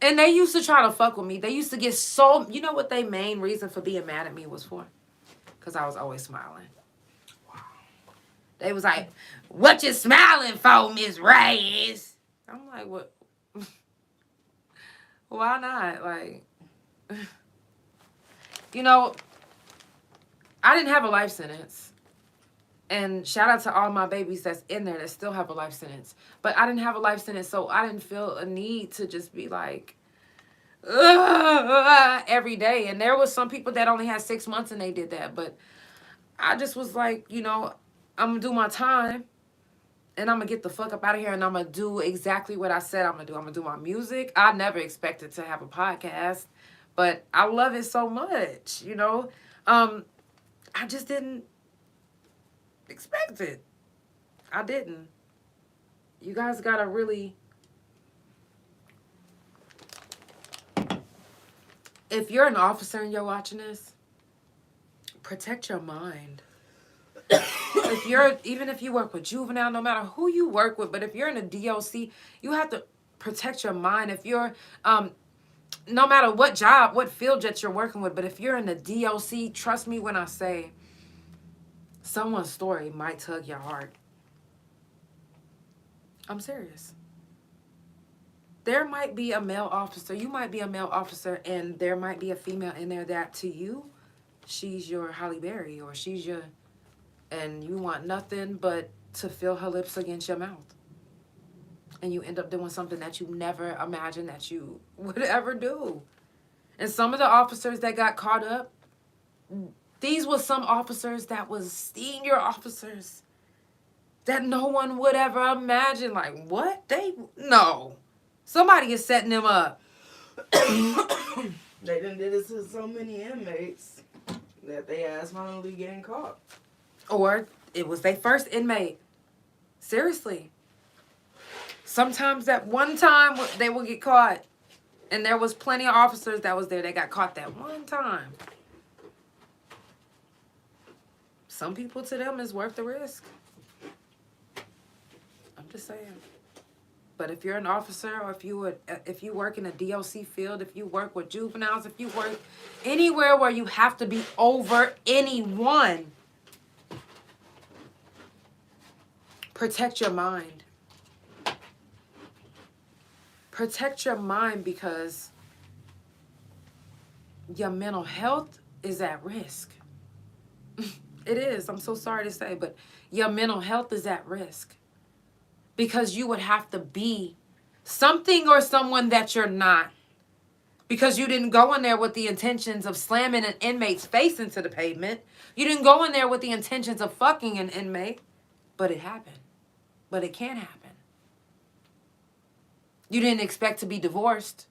A: and they used to try to fuck with me. They used to get so, you know what their main reason for being mad at me was for? Because I was always smiling. Wow. They was like, "What you smiling for, Miss Reyes?" I'm like, "What? Why not?" Like, you know, I didn't have a life sentence. And shout out to all my babies that's in there that still have a life sentence. But I didn't have a life sentence, so I didn't feel a need to just be like, every day. And there was some people that only had 6 months and they did that. But I just was like, you know, I'm going to do my time. And I'm going to get the fuck up out of here. And I'm going to do exactly what I said I'm going to do. I'm going to do my music. I never expected to have a podcast. But I love it so much, you know. I just didn't expect it. I didn't. You guys gotta really, if you're an officer and you're watching this, protect your mind. Even if you work with juvenile, no matter who you work with, but if you're in a DOC, you have to protect your mind. If you're no matter what job, what field that you're working with, but if you're in the DOC, trust me when I say someone's story might tug your heart. I'm serious. There might be a male officer, you might be a male officer, and there might be a female in there that to you, she's your Halle Berry, or she's your, and you want nothing but to feel her lips against your mouth. And you end up doing something that you never imagined that you would ever do. And some of the officers that got caught up, these were some officers that was senior officers that no one would ever imagine. Like, what? No. Somebody is setting them up.
E: They done did this to so many inmates that they asked finally getting caught.
A: Or it was their first inmate. Seriously. Sometimes that one time they will get caught. And there was plenty of officers that was there that got caught that one time. Some people, to them, is worth the risk. I'm just saying. But if you're an officer, or if you work in a DOC field, if you work with juveniles, if you work anywhere where you have to be over anyone, protect your mind. Protect your mind, because your mental health is at risk. It is. I'm so sorry to say, but your mental health is at risk. Because you would have to be something or someone that you're not. Because you didn't go in there with the intentions of slamming an inmate's face into the pavement. You didn't go in there with the intentions of fucking an inmate. But it happened. But it can happen. You didn't expect to be divorced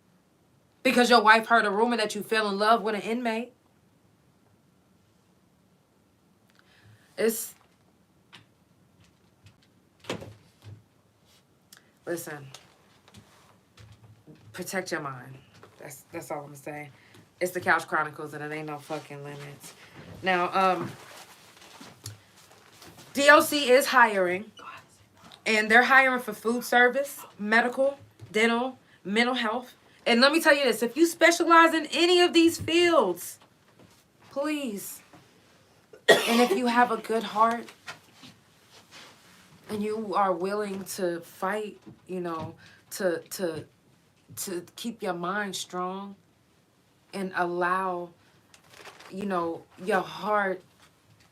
A: because your wife heard a rumor that you fell in love with an inmate. Listen, protect your mind. That's all I'm gonna say. It's the Couch Chronicles, and it ain't no fucking limits. Now, DOC is hiring, and they're hiring for food service, medical, dental, mental health. And let me tell you this, if you specialize in any of these fields, please, and if you have a good heart, and you are willing to fight, you know, to keep your mind strong and allow, you know, your heart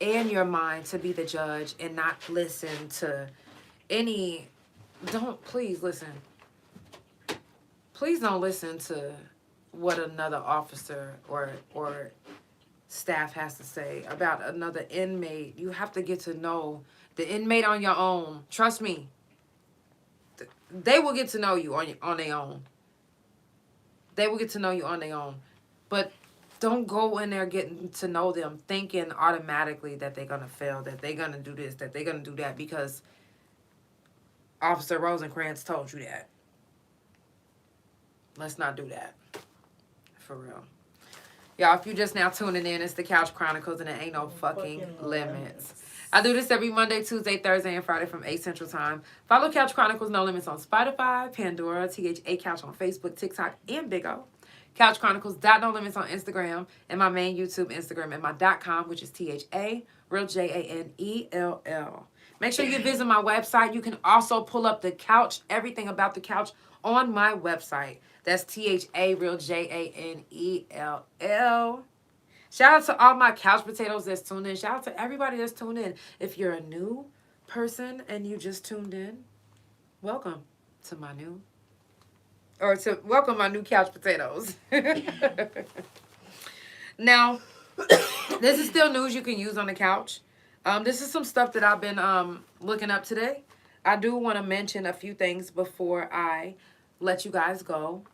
A: and your mind to be the judge and not listen to please listen. Please don't listen to what another officer or staff has to say about another inmate. You have to get to know the inmate on your own. Trust me. They will get to know you on their own. They will get to know you on their own. But don't go in there getting to know them thinking automatically that they're going to fail, that they're going to do this, that they're going to do that, because Officer Rosencrantz told you that. Let's not do that. For real. Y'all, if you're just now tuning in, it's the Couch Chronicles, and it ain't no fucking limits. I do this every Monday, Tuesday, Thursday, and Friday from 8 Central Time. Follow Couch Chronicles No Limits on Spotify, Pandora, THA Couch on Facebook, TikTok, and Big O. Couch Chronicles No Limits on Instagram, and my main YouTube Instagram, and my .com, which is THA real JANELL. Make sure you visit my website. You can also pull up the couch, everything about the couch on my website. That's THA real JANELL. Shout out to all my couch potatoes that's tuned in. Shout out to everybody that's tuned in. If you're a new person and you just tuned in, welcome to my new couch potatoes. Now, this is still news you can use on the couch. This is some stuff that I've been looking up today. I do want to mention a few things before I let you guys go.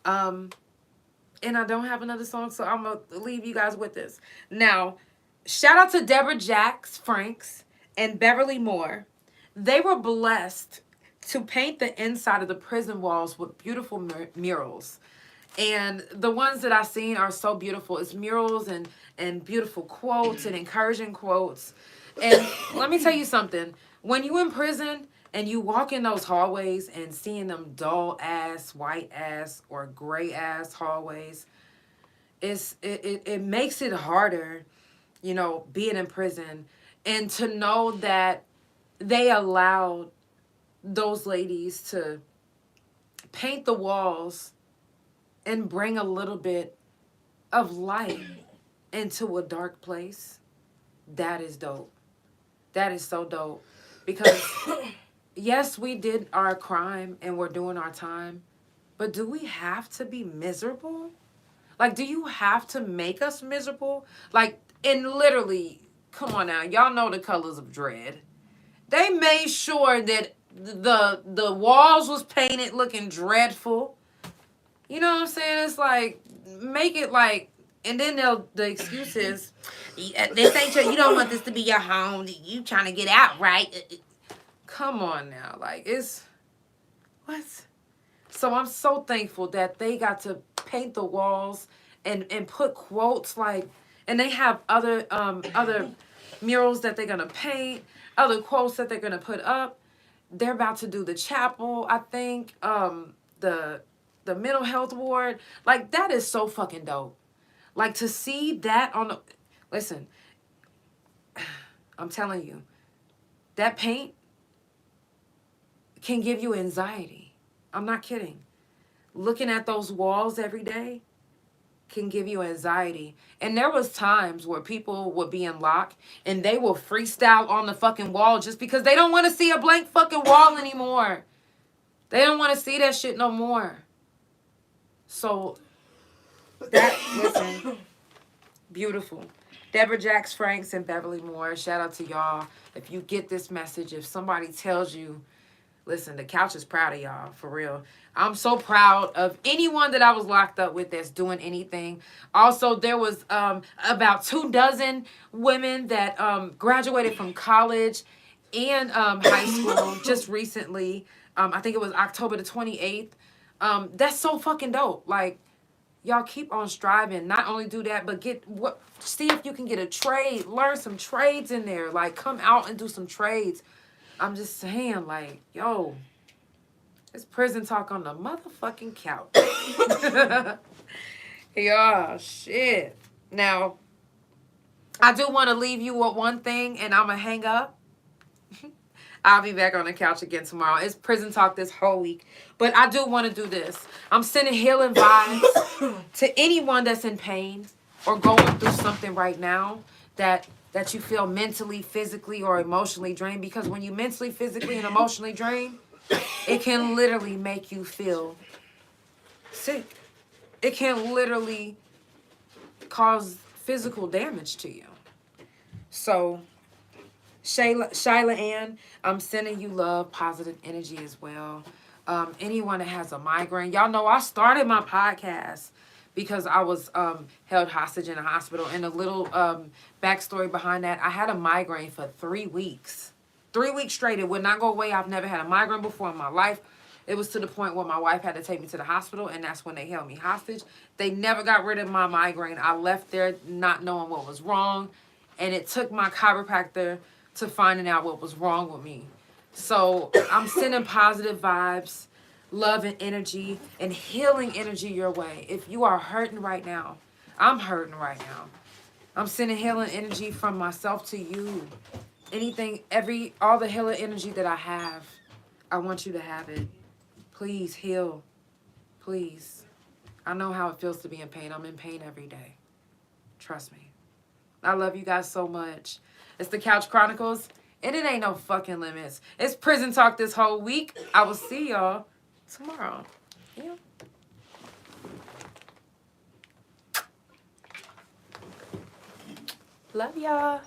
A: And I don't have another song, so I'm going to leave you guys with this. Now, shout out to Deborah Jacks Franks and Beverly Moore. They were blessed to paint the inside of the prison walls with beautiful murals. And the ones that I've seen are so beautiful. It's murals and beautiful quotes and encouraging quotes. And let me tell you something. When you in prison and you walk in those hallways and seeing them dull ass, white ass, or gray ass hallways, it makes it harder, you know, being in prison. And to know that they allowed those ladies to paint the walls and bring a little bit of light into a dark place, that is dope. That is so dope. Because, yes, we did our crime and we're doing our time, but do we have to be miserable? Like, do you have to make us miserable? Like, and literally, come on now, y'all know the colors of dread. They made sure that the walls was painted looking dreadful. You know what I'm saying? It's like, make it like, and then the excuse is, this ain't your, you don't want this to be your home. You trying to get out, right? Come on now. Like, it's, what? So I'm so thankful that they got to paint the walls and put quotes like, and they have other murals that they're going to paint, other quotes that they're going to put up. They're about to do the chapel, I think, the mental health ward. Like, that is so fucking dope. Like, to see that on the... Listen, I'm telling you, that paint can give you anxiety. I'm not kidding. Looking at those walls every day can give you anxiety. And there was times where people would be in lock and they will freestyle on the fucking wall just because they don't want to see a blank fucking wall anymore. They don't want to see that shit no more. So, that, listen, beautiful. Deborah Jacks Franks and Beverly Moore, shout out to y'all. If you get this message, if somebody tells you, listen, the couch is proud of y'all, for real. I'm so proud of anyone that I was locked up with that's doing anything. Also, there was about 24 women that graduated from college and high school just recently. I think it was October the 28th. That's so fucking dope. Like, y'all keep on striving. Not only do that, but see if you can get a trade. Learn some trades in there. Like, come out and do some trades. I'm just saying, like, yo, it's prison talk on the motherfucking couch. Yeah, shit. Now, I do want to leave you with one thing, and I'm going to hang up. I'll be back on the couch again tomorrow. It's prison talk this whole week. But I do want to do this. I'm sending healing vibes to anyone that's in pain or going through something right now that you feel mentally, physically, or emotionally drained. Because when you mentally, physically, and emotionally drained, it can literally make you feel sick. It can literally cause physical damage to you. So, Shyla Ann, I'm sending you love, positive energy as well. Anyone that has a migraine, y'all know I started my podcast because I was held hostage in a hospital. And a little backstory behind that, I had a migraine for 3 weeks. 3 weeks straight. It would not go away. I've never had a migraine before in my life. It was to the point where my wife had to take me to the hospital, and that's when they held me hostage. They never got rid of my migraine. I left there not knowing what was wrong, and it took my chiropractor to finding out what was wrong with me. So I'm sending positive vibes. love and energy and healing energy your way. If you are hurting right now, I'm hurting right now. I'm sending healing energy from myself to you. Anything, all the healing energy that I have, I want you to have it. Please heal. Please. I know how it feels to be in pain. I'm in pain every day. Trust me. I love you guys so much. It's the Couch Chronicles, and it ain't no fucking limits. It's prison talk this whole week. I will see y'all tomorrow. Yeah. Love y'all.